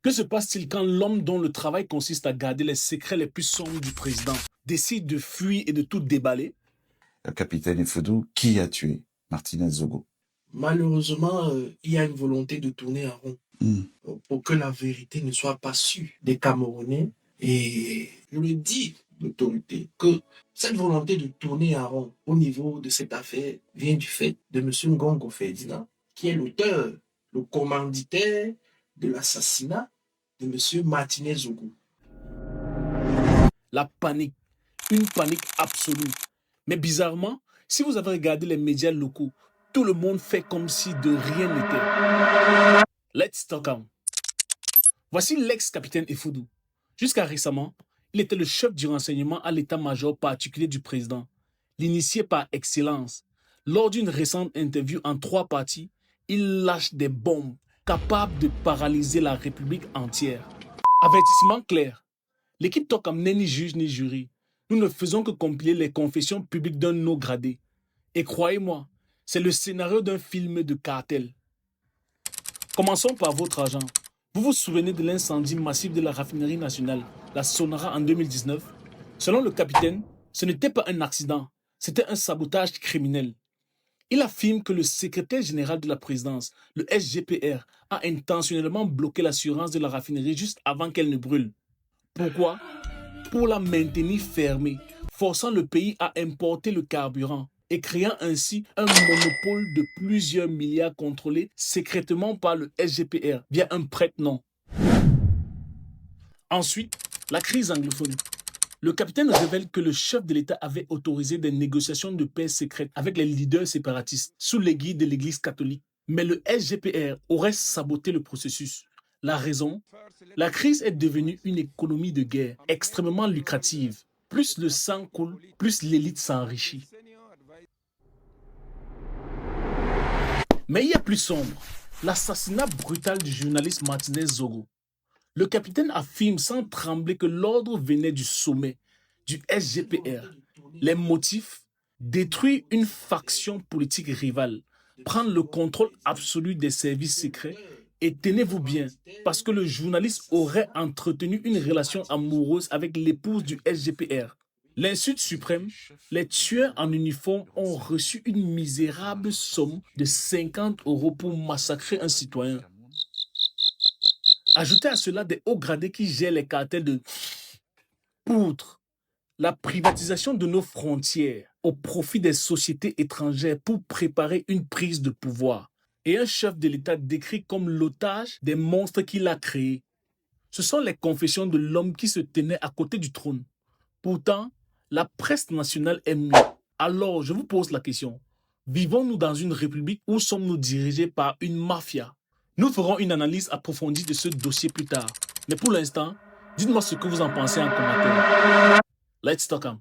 Que se passe-t-il quand l'homme dont le travail consiste à garder les secrets les plus sombres du président décide de fuir et de tout déballer? Capitaine Efodou, qui a tué Martinez Zogo? Malheureusement, il y a une volonté de tourner en rond pour que la vérité ne soit pas sûre des Camerounais. Et je le dis d'autorité que cette volonté de tourner en rond au niveau de cette affaire vient du fait de M. Ngongo Ferdinand, qui est l'auteur, le commanditaire de l'assassinat de M. Martinez Zogo. La panique, une panique absolue. Mais bizarrement, si vous avez regardé les médias locaux, tout le monde fait comme si de rien n'était. Let's talk on. Voici l'ex-capitaine Efodou. Jusqu'à récemment, il était le chef du renseignement à l'état-major particulier du président, l'initié par excellence. Lors d'une récente interview en 3 parties, il lâche des bombes capables de paralyser la République entière. Avertissement clair. L'équipe Tokam n'est ni juge ni jury. Nous ne faisons que compiler les confessions publiques d'un no gradé. Et croyez-moi, c'est le scénario d'un film de cartel. Commençons par votre argent. Vous vous souvenez de l'incendie massif de la raffinerie nationale, la Sonara, en 2019? Selon le capitaine, ce n'était pas un accident, c'était un sabotage criminel. Il affirme que le secrétaire général de la présidence, le SGPR, a intentionnellement bloqué l'assurance de la raffinerie juste avant qu'elle ne brûle. Pourquoi? Pour la maintenir fermée, forçant le pays à importer le carburant et créant ainsi un monopole de plusieurs milliards contrôlés secrètement par le SGPR via un prête-nom. Ensuite, la crise anglophone. Le capitaine révèle que le chef de l'État avait autorisé des négociations de paix secrètes avec les leaders séparatistes sous l'égide de l'Église catholique. Mais le SGPR aurait saboté le processus. La raison? La crise est devenue une économie de guerre extrêmement lucrative. Plus le sang coule, plus l'élite s'enrichit. Mais il y a plus sombre, l'assassinat brutal du journaliste Martinez Zogo. Le capitaine affirme sans trembler que l'ordre venait du sommet, du SGPR. Les motifs? Détruire une faction politique rivale, prendre le contrôle absolu des services secrets et tenez-vous bien, parce que le journaliste aurait entretenu une relation amoureuse avec l'épouse du SGPR. L'insulte suprême, les tueurs en uniforme ont reçu une misérable somme de 50 € pour massacrer un citoyen. Ajoutez à cela des hauts gradés qui gèrent les cartels de poutre, la privatisation de nos frontières au profit des sociétés étrangères pour préparer une prise de pouvoir, et un chef de l'État décrit comme l'otage des monstres qu'il a créés. Ce sont les confessions de l'homme qui se tenait à côté du trône. Pourtant, la presse nationale est muette. Alors, je vous pose la question. Vivons-nous dans une république ou sommes-nous dirigés par une mafia? Nous ferons une analyse approfondie de ce dossier plus tard. Mais pour l'instant, dites-moi ce que vous en pensez en commentaire. Let's talk on.